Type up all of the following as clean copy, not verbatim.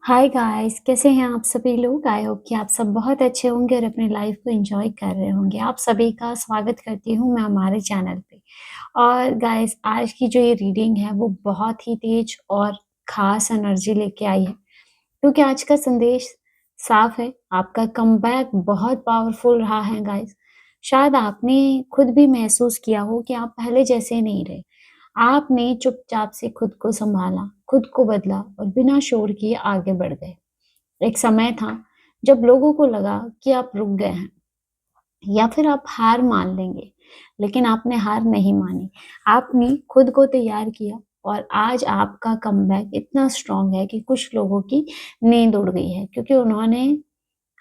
Hi guys, कैसे हैं आप सभी लोग? आई होप कि आप सब बहुत अच्छे होंगे और अपनी लाइफ को एंजॉय कर रहे होंगे। आप सभी का स्वागत करती हूँ मैं हमारे चैनल पे। और गाइस, आज की जो ये रीडिंग है वो बहुत ही तेज और ख़ास एनर्जी लेके आई है, क्योंकि आज का संदेश साफ है, आपका कमबैक बहुत पावरफुल रहा है गाइस। शायद आपने खुद भी महसूस किया हो कि आप पहले जैसे नहीं रहे। आपने चुपचाप से खुद को सँभाला, खुद को बदला और बिना शोर किए आगे बढ़ गए। एक समय था जब लोगों को लगा कि आप रुक गए हैं या फिर आप हार मान लेंगे, लेकिन आपने हार नहीं मानी। आपने खुद को तैयार किया और आज आपका कमबैक इतना स्ट्रॉन्ग है कि कुछ लोगों की नींद उड़ गई है, क्योंकि उन्होंने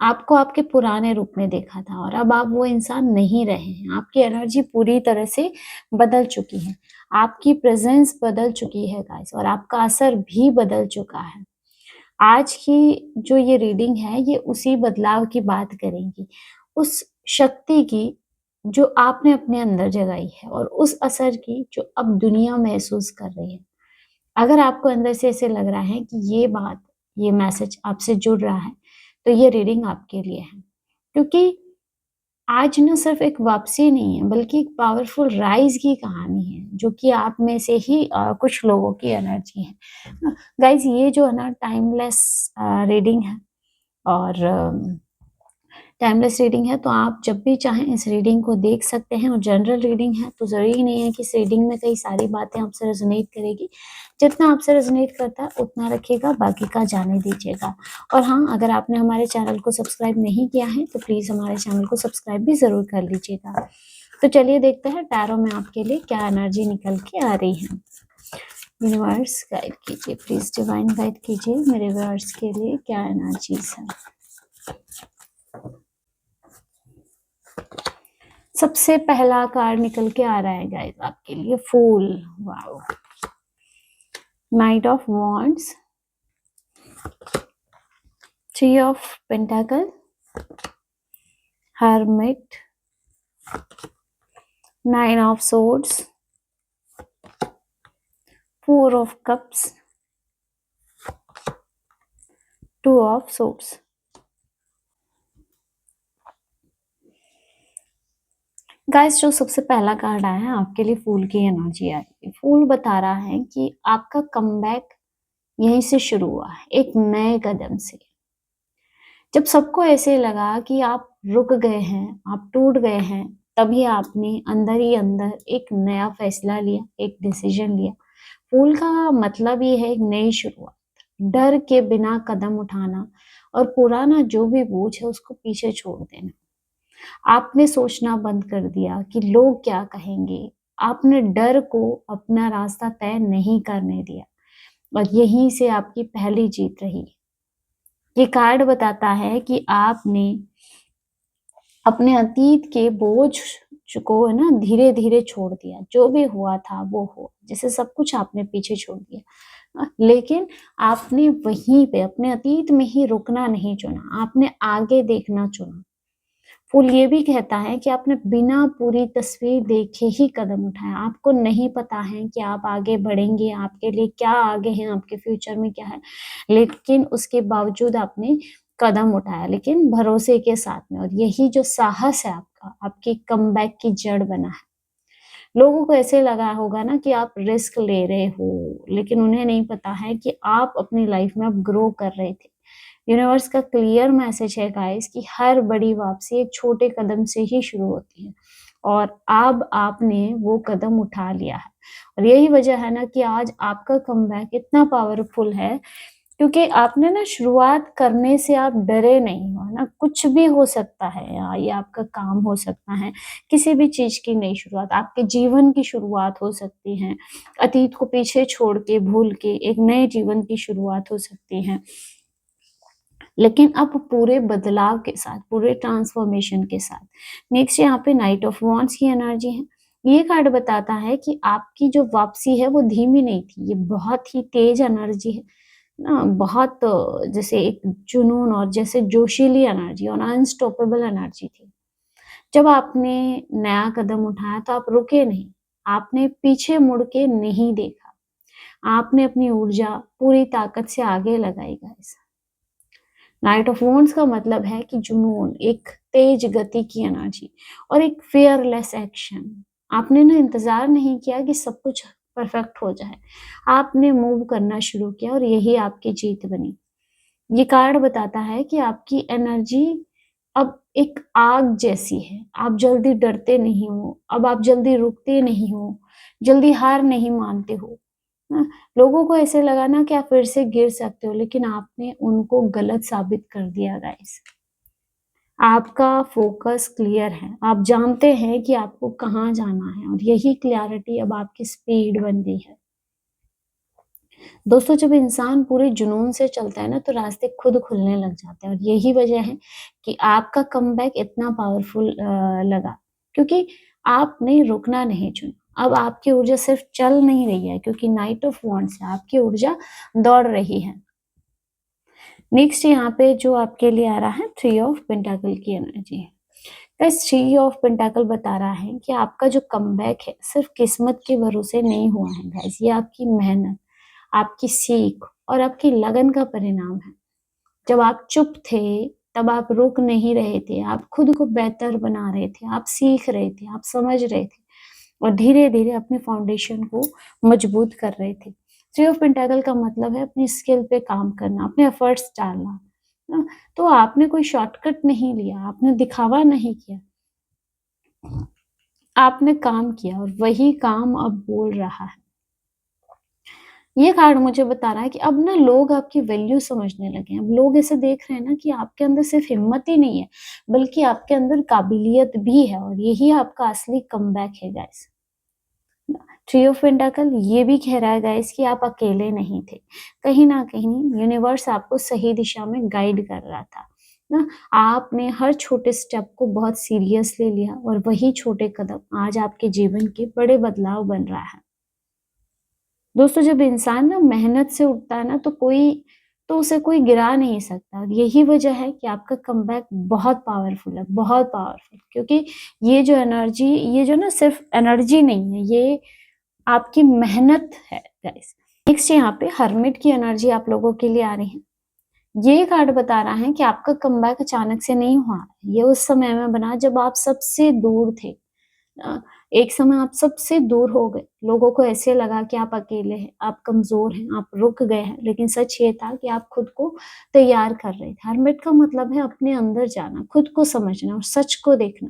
आपको आपके पुराने रूप में देखा था और अब आप वो इंसान नहीं रहे हैं। आपकी एनर्जी पूरी तरह से बदल चुकी है। आपकी प्रेज़ेंस बदल चुकी है गाइस, और आपका असर भी बदल चुका है। आज की जो ये रीडिंग है, ये उसी बदलाव की बात करेंगी। उस शक्ति की जो आपने अपने अंदर जगाई है और उस असर की जो अब दुनिया महसूस कर रही है। अगर आपको अंदर से ऐसे लग रहा है कि ये बात, ये मैसेज आपसे जुड़ रहा है, तो ये रीडिंग आपके लिए है। क्योंकि आज ना सिर्फ़ एक वापसी नहीं है, बल्कि एक पावरफुल राइज़ की कहानी है, जो कि आप में से ही कुछ लोगों की एनर्जी है। गाइज़, ये जो है ना टाइमलेस रीडिंग है, और टाइमलेस रीडिंग है, तो आप जब भी चाहें इस रीडिंग को देख सकते हैं। और जनरल रीडिंग है, तो ज़रूरी नहीं है कि इस रीडिंग में कई सारी बातें आपसे रेज़ोनेट करेगी। जितना आपसे रेज़ोनेट करता है उतना रखिएगा, बाकी का जाने दीजिएगा। और हाँ, अगर आपने हमारे चैनल को सब्सक्राइब नहीं किया है, तो प्लीज़ हमारे चैनल को सब्सक्राइब भी ज़रूर कर लीजिएगा। तो चलिए देखते हैं टैरो में आपके लिए क्या एनर्जी निकल के आ रही है। यूनिवर्स गाइड कीजिए, प्लीज़ डिवाइन गाइड कीजिए मेरे व्यूअर्स के लिए क्या एनर्जीज़ हैं। सबसे पहला कार्ड निकल के आ रहा है गाइस आपके लिए, fool. Wow. Knight of wands, three of pentacle, hermit, nine of swords, four of cups, two of swords. Guys, जो सबसे पहला कार्ड आया है आपके लिए, फूल की एनर्जी आई है। फूल बता रहा है कि आपका कमबैक यहीं से शुरू हुआ है, एक नए कदम से। जब सबको ऐसे लगा कि आप रुक गए हैं, आप टूट गए हैं, तभी आपने अंदर ही अंदर एक नया फैसला लिया, एक डिसीजन लिया। फूल का मतलब ये है एक नई शुरुआत, डर के बिना कदम उठाना और पुराना जो भी बोझ है उसको पीछे छोड़ देना। आपने सोचना बंद कर दिया कि लोग क्या कहेंगे। आपने डर को अपना रास्ता तय नहीं करने दिया, और यहीं से आपकी पहली जीत रही। ये कार्ड बताता है कि आपने अपने अतीत के बोझ को है ना धीरे-धीरे छोड़ दिया। जो भी हुआ था वो हुआ। जैसे सब कुछ आपने पीछे छोड़ दिया। लेकिन आपने वहीं पे अपने अतीत में ही रुकना नहीं चुना, आपने आगे देखना चुना। फूल ये भी कहता है कि आपने बिना पूरी तस्वीर देखे ही कदम उठाया। आपको नहीं पता है कि आप आगे बढ़ेंगे, आपके लिए क्या आगे है, आपके फ्यूचर में क्या है। लेकिन उसके बावजूद आपने कदम उठाया, लेकिन भरोसे के साथ में। और यही जो साहस है आपका, आपकी कमबैक की जड़ बना है। लोगों को ऐसे लगा होगा ना कि आप रिस्क ले रहे हो, लेकिन उन्हें नहीं पता है कि आप अपनी लाइफ में अब ग्रो कर रहे थे। यूनिवर्स का क्लियर मैसेज है गाइस कि हर बड़ी वापसी एक छोटे कदम से ही शुरू होती है, और अब आपने वो कदम उठा लिया है। और यही वजह है ना कि आज आपका कमबैक इतना पावरफुल है, क्योंकि आपने ना शुरुआत करने से आप डरे नहीं हो, है ना? कुछ भी हो सकता है, ये आपका काम हो सकता है, किसी भी चीज़ की नई शुरुआत, आपके जीवन की शुरुआत हो सकती है। अतीत को पीछे छोड़ के, भूल के एक नए जीवन की शुरुआत हो सकती है। लेकिन अब पूरे बदलाव के साथ, पूरे ट्रांसफॉर्मेशन के साथ। नेक्स्ट यहाँ पे नाइट ऑफ वॉन्ड्स की एनर्जी है। ये कार्ड बताता है कि आपकी जो वापसी है वो धीमी नहीं थी, ये बहुत ही तेज एनर्जी है ना, बहुत जैसे एक जुनून और जैसे जोशीली एनर्जी और अनस्टॉपेबल एनर्जी थी। जब आपने नया कदम उठाया तो आप रुके नहीं, आपने पीछे मुड़ के नहीं देखा, आपने अपनी ऊर्जा पूरी ताकत से आगे लगाई गाइस। नाइट ऑफ वॉन्ड्स का मतलब है कि जुनून, एक तेज गति की एनर्जी और एक फियरलेस एक्शन। आपने ना इंतजार नहीं किया कि सब कुछ परफेक्ट हो जाए, आपने मूव करना शुरू किया और यही आपकी जीत बनी। ये कार्ड बताता है कि आपकी एनर्जी अब एक आग जैसी है, आप जल्दी डरते नहीं हो, अब आप जल्दी रुकते नहीं हो, जल्दी हार नहीं मानते हो। हाँ, लोगों को ऐसे लगा ना कि आप फिर से गिर सकते हो, लेकिन आपने उनको गलत साबित कर दिया गाइस। आपका फोकस क्लियर है, आप जानते हैं कि आपको कहाँ जाना है और यही क्लैरिटी अब आपकी स्पीड बन गई है। दोस्तों, जब इंसान पूरे जुनून से चलता है ना तो रास्ते खुद खुलने लग जाते हैं और यही वजह है कि आपका कमबैक इतना पावरफुल लगा, क्योंकि आपने रुकना नहीं चुना। अब आपकी ऊर्जा सिर्फ चल नहीं रही है, क्योंकि नाइट ऑफ वॉन्ड्स से आपकी ऊर्जा दौड़ रही है। नेक्स्ट यहाँ पे जो आपके लिए आ रहा है, थ्री ऑफ पेंटाकल की एनर्जी। गाइस, थ्री ऑफ पेंटाकल बता रहा है कि आपका जो कमबैक है सिर्फ किस्मत के भरोसे नहीं हुआ है गाइस, ये आपकी मेहनत, आपकी सीख और आपकी लगन का परिणाम है। जब आप चुप थे तब आप रुक नहीं रहे थे, आप खुद को बेहतर बना रहे थे, आप सीख रहे थे, आप समझ रहे थे और धीरे धीरे अपने फाउंडेशन को मजबूत कर रहे थे। थ्री ऑफ पेंटाकल का मतलब है अपनी स्किल पे काम करना, अपने एफर्ट्स डालना। तो आपने कोई शॉर्टकट नहीं लिया, आपने दिखावा नहीं किया, आपने काम किया और वही काम अब बोल रहा है। ये कार्ड मुझे बता रहा है कि अब ना लोग आपकी वैल्यू समझने लगे हैं। अब लोग ऐसे देख रहे हैं ना कि आपके अंदर सिर्फ हिम्मत ही नहीं है, बल्कि आपके अंदर काबिलियत भी है और यही आपका असली कमबैक है गाइस। थ्री ऑफ पेंटाकल ये भी कह रहा है गाइस कि आप अकेले नहीं थे। कहीं न कहीं यूनिवर्स आपको सही दिशा में गाइड कर रहा था। ना, आपने हर छोटे स्टेप को बहुत सीरियसली लिया और वही छोटे कदम आज आपके जीवन के बड़े बदलाव बन रहा है। दोस्तों, जब इंसान ना मेहनत से उठता है ना तो उसे कोई गिरा नहीं सकता और यही वजह है कि आपका कमबैक बहुत पावरफुल है, बहुत पावरफुल, क्योंकि ये जो ना सिर्फ एनर्जी नहीं है, ये आपकी मेहनत है गाइस। नेक्स्ट यहाँ पे हर्मिट की एनर्जी आप लोगों के लिए आ रही है। ये कार्ड बता रहा है कि आपका कमबैक अचानक से नहीं हुआ, ये उस समय में बना जब आप सबसे दूर थे। एक समय आप सबसे दूर हो गए, लोगों को ऐसे लगा कि आप अकेले हैं, आप कमजोर हैं, आप रुक गए हैं, लेकिन सच ये था कि आप खुद को तैयार कर रहे थे। हर्मिट का मतलब है अपने अंदर जाना, खुद को समझना और सच को देखना।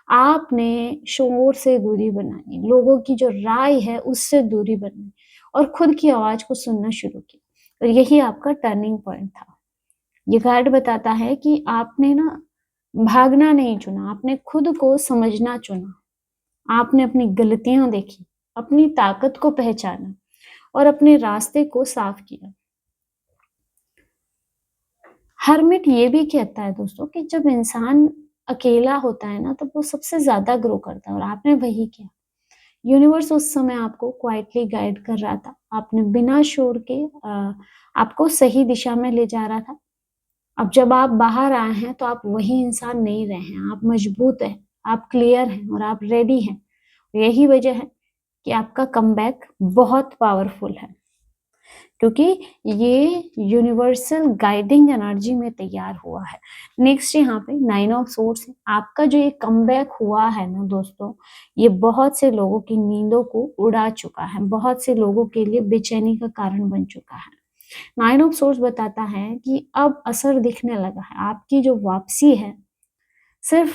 आपने शोर से दूरी बनाई, लोगों की जो राय है उससे दूरी बनाई और खुद की आवाज को सुनना शुरू किया और यही आपका टर्निंग पॉइंट था। ये कार्ड बताता है कि आपने ना भागना नहीं चुना, आपने खुद को समझना चुना। आपने अपनी गलतियां देखी, अपनी ताकत को पहचाना और अपने रास्ते को साफ किया। हर्मिट ये भी कहता है दोस्तों कि जब इंसान अकेला होता है ना तब वो सबसे ज्यादा ग्रो करता है और आपने वही किया। यूनिवर्स उस समय आपको क्वाइटली गाइड कर रहा था, आपने बिना शोर के आपको सही दिशा में ले जा रहा था। अब जब आप बाहर आए हैं तो आप वही इंसान नहीं रहे हैं, आप मजबूत हैं, आप क्लियर हैं और आप रेडी हैं। यही वजह है कि आपका कमबैक बहुत पावरफुल है, क्योंकि ये यूनिवर्सल गाइडिंग एनर्जी में तैयार हुआ है। नेक्स्ट यहाँ पे नाइन ऑफ सोर्ड्स है। आपका जो ये कमबैक हुआ है ना दोस्तों, ये बहुत से लोगों की नींदों को उड़ा चुका है, बहुत से लोगों के लिए बेचैनी का कारण बन चुका है। नाइन ऑफ सोर्ड्स बताता है कि अब असर दिखने लगा है, आपकी जो वापसी है सिर्फ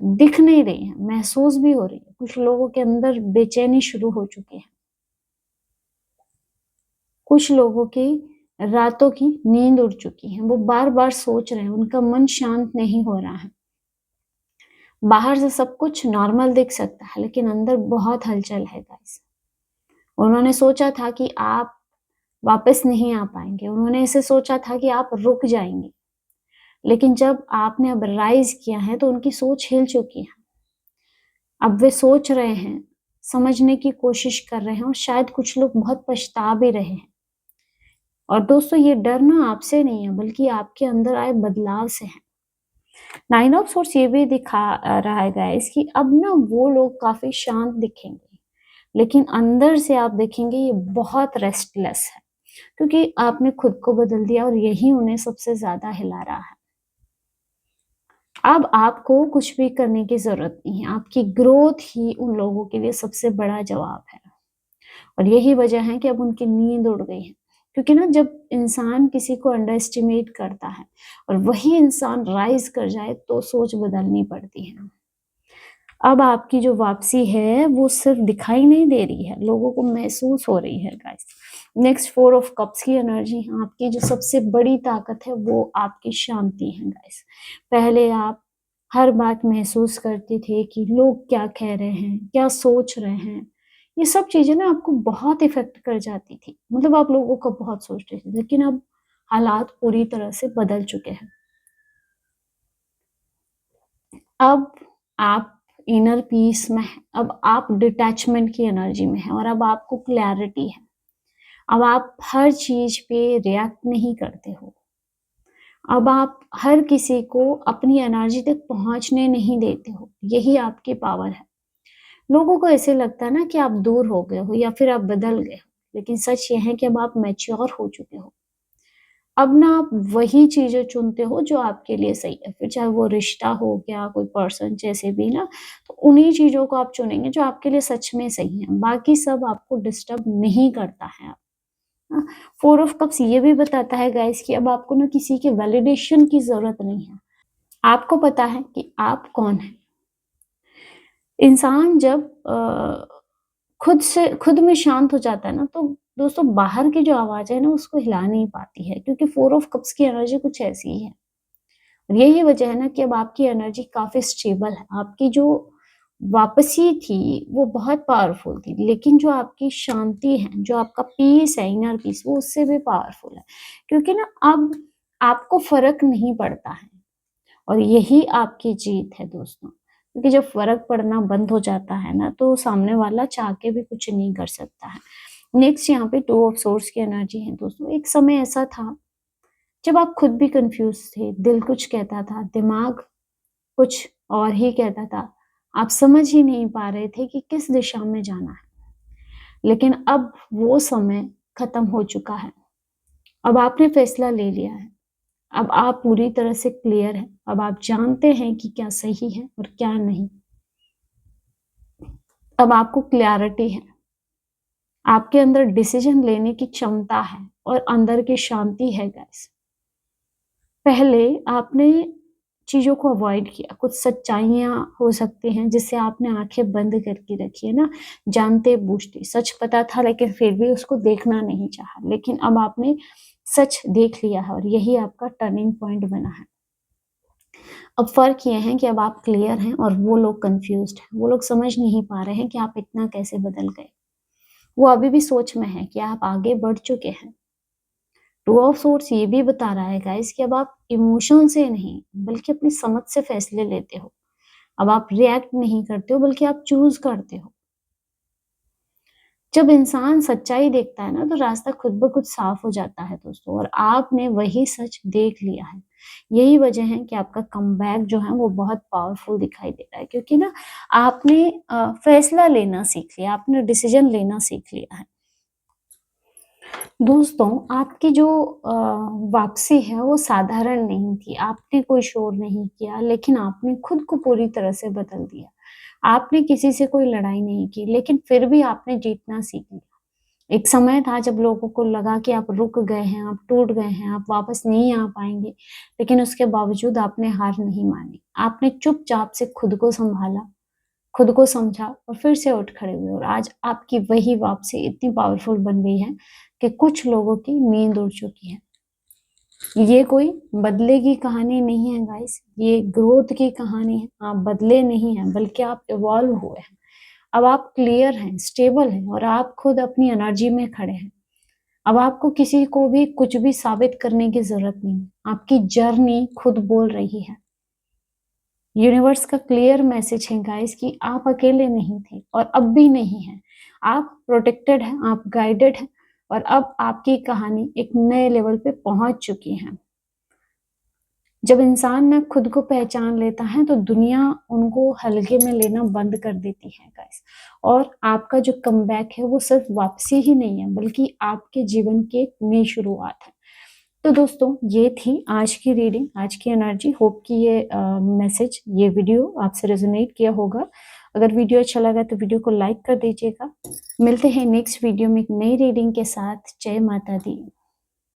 दिख नहीं रही है, महसूस भी हो रही है। कुछ लोगों के अंदर बेचैनी शुरू हो चुकी है, कुछ लोगों की रातों की नींद उड़ चुकी है, वो बार बार सोच रहे हैं, उनका मन शांत नहीं हो रहा है। बाहर से सब कुछ नॉर्मल दिख सकता है, लेकिन अंदर बहुत हलचल है गाइस। उन्होंने सोचा था कि आप वापस नहीं आ पाएंगे, उन्होंने ऐसे सोचा था कि आप रुक जाएंगे, लेकिन जब आपने अब राइज किया है तो उनकी सोच हिल चुकी है। अब वे सोच रहे हैं, समझने की कोशिश कर रहे हैं और शायद कुछ लोग बहुत पछता भी रहे हैं। और दोस्तों, ये डर ना आपसे नहीं है, बल्कि आपके अंदर आए बदलाव से है। नाइन ऑफ सोर्स ये भी दिखा रहा है गाइस कि अब ना वो लोग काफी शांत दिखेंगे, लेकिन अंदर से आप देखेंगे ये बहुत रेस्टलेस है। क्योंकि आपने खुद को बदल दिया और यही उन्हें सबसे ज़्यादा हिला रहा है। अब आपको कुछ भी करने की ज़रूरत नहीं है, आपकी ग्रोथ ही उन लोगों के लिए सबसे बड़ा जवाब है। और यही वजह है कि अब उनकी नींद उड़ गई है। क्योंकि ना जब इंसान किसी को अंडर एस्टिमेट करता है और वही इंसान राइज़ कर जाए तो सोच बदलनी पड़ती है। अब आपकी जो वापसी है वो सिर्फ दिखाई नहीं दे रही है, लोगों को महसूस हो रही है गाइस। नेक्स्ट 4 ऑफ कप्स की एनर्जी, आपकी जो सबसे बड़ी ताकत है वो आपकी शांति है गाइस। पहले आप हर बात महसूस करते थे कि लोग क्या कह रहे हैं, क्या सोच रहे हैं। ये सब चीज़ें ना आपको बहुत इफ़ेक्ट कर जाती थी। मतलब आप लोगों को बहुत सोचते थे, लेकिन अब हालात पूरी तरह से बदल चुके हैं। अब आप इनर पीस में हैं, अब आप डिटैचमेंट की एनर्जी में हैं और अब आपको क्लैरिटी है। अब आप हर चीज़ पे रिएक्ट नहीं करते हो। अब आप हर किसी को अपनी एनर्जी तक पहुँचने नहीं देते हो, यही आपकी पावर है। लोगों को ऐसे लगता है ना कि आप दूर हो गए हो या फिर आप बदल गए हो, लेकिन सच ये है कि अब आप मैच्योर हो चुके हो। अब ना आप वही चीज़ें चुनते हो जो आपके लिए सही है, फिर चाहे वो रिश्ता हो गया, कोई पर्सन जैसे भी ना, तो उन्हीं चीज़ों को आप चुनेंगे जो आपके लिए सच में सही है, बाकी सब आपको डिस्टर्ब नहीं करता है अब, हाँ। 4 ऑफ कप्स ये भी बताता है गाइस कि अब आपको ना किसी के वैलिडेशन की ज़रूरत नहीं है। आपको पता है कि आप कौन हैं। इंसान जब खुद में शांत हो जाता है ना, तो दोस्तों बाहर की जो आवाज़ है ना उसको हिला नहीं पाती है, क्योंकि 4 ऑफ कप्स की एनर्जी कुछ ऐसी ही है। और यही वजह है ना कि अब आपकी एनर्जी काफ़ी स्टेबल है। आपकी जो वापसी थी वो बहुत पावरफुल थी, लेकिन जो आपकी शांति है, जो आपका पीस है, इनर पीस, वो उससे भी पावरफुल है। क्योंकि ना अब आपको फ़र्क नहीं पड़ता है और यही आपकी जीत है दोस्तों। क्योंकि जब फ़र्क पड़ना बंद हो जाता है ना, तो सामने वाला चाह के भी कुछ नहीं कर सकता है। नेक्स्ट यहाँ पे 2 ऑफ सोर्ड्स की एनर्जी है दोस्तों। एक समय ऐसा था जब आप खुद भी कन्फ्यूज़ थे, दिल कुछ कहता था, दिमाग कुछ और ही कहता था। आप समझ ही नहीं पा रहे थे कि किस दिशा में जाना है। लेकिन अब वो समय खत्म हो चुका है। अब आपने फैसला ले लिया है। अब आप पूरी तरह से क्लियर हैं। अब आप जानते हैं कि क्या सही है और क्या नहीं। अब आपको क्लैरिटी है। आपके अंदर डिसीजन लेने की क्षमता है और अंदर की शांति है गाइस। पहले आपने चीज़ों को अवॉइड किया, कुछ सच्चाइयाँ हो सकती हैं जिससे आपने आँखें बंद करके रखी है ना, जानते-बूझते। सच पता था लेकिन फिर भी उसको देखना नहीं चाहा, लेकिन अब आपने सच देख लिया है और यही आपका टर्निंग पॉइंट बना है। अब फ़र्क ये है कि अब आप क्लियर हैं और वो लोग कन्फ्यूज़्ड हैं, वो लोग समझ नहीं पा रहे हैं कि आप इतना कैसे बदल गए। वो अभी भी सोच में हैं कि आप आगे बढ़ चुके हैं। 2 ऑफ सोर्ड्स ये भी बता रहा है गाइस कि अब आप इमोशन से नहीं, बल्कि अपनी समझ से फैसले लेते हो। अब आप रिएक्ट नहीं करते हो, बल्कि आप चूज़ करते हो। जब इंसान सच्चाई देखता है ना, तो रास्ता खुद ब खुद साफ हो जाता है दोस्तों, और आपने वही सच देख लिया है। यही वजह है कि आपका कमबैक जो है वो बहुत पावरफुल दिखाई दे रहा है, क्योंकि ना आपने फैसला लेना सीख लिया, आपने डिसीजन लेना सीख लिया है। दोस्तों, आपकी जो वापसी है वो साधारण नहीं थी। आपने कोई शोर नहीं किया, लेकिन आपने खुद को पूरी तरह से बदल दिया। आपने किसी से कोई लड़ाई नहीं की, लेकिन फिर भी आपने जीतना सीख लिया। एक समय था जब लोगों को लगा कि आप रुक गए हैं, आप टूट गए हैं, आप वापस नहीं आ पाएँगे, लेकिन उसके बावजूद आपने हार नहीं मानी। आपने चुपचाप से खुद को सँभाला, खुद को समझा और फिर से उठ खड़े हुए, और आज आपकी वही वापसी इतनी पावरफुल बन गई है कि कुछ लोगों की नींद उड़ चुकी है। ये कोई बदले की कहानी नहीं है गाइस, ये ग्रोथ की कहानी है। आप बदले नहीं हैं, बल्कि आप इवॉल्व हुए हैं। अब आप क्लियर हैं, स्टेबल हैं और आप खुद अपनी एनर्जी में खड़े हैं। अब आपको किसी को भी कुछ भी साबित करने की ज़रूरत नहीं है। आपकी जर्नी खुद बोल रही है। यूनिवर्स का क्लियर मैसेज है गाइस कि आप अकेले नहीं थे और अब भी नहीं हैं। आप प्रोटेक्टेड हैं, आप गाइडेड हैं और अब आपकी कहानी एक नए लेवल पे पहुंच चुकी है। जब इंसान ना खुद को पहचान लेता है तो दुनिया उनको हल्के में लेना बंद कर देती है गाइस। और आपका जो कमबैक है वो सिर्फ वापसी ही नहीं है, बल्कि आपके जीवन की एक नई शुरुआत है। तो दोस्तों ये थी आज की रीडिंग, आज की एनर्जी। होप कि ये मैसेज, ये वीडियो आपसे रेजोनेट किया होगा। अगर वीडियो अच्छा लगा तो वीडियो को लाइक कर दीजिएगा। मिलते हैं नेक्स्ट वीडियो में एक नई रीडिंग के साथ। जय माता दी।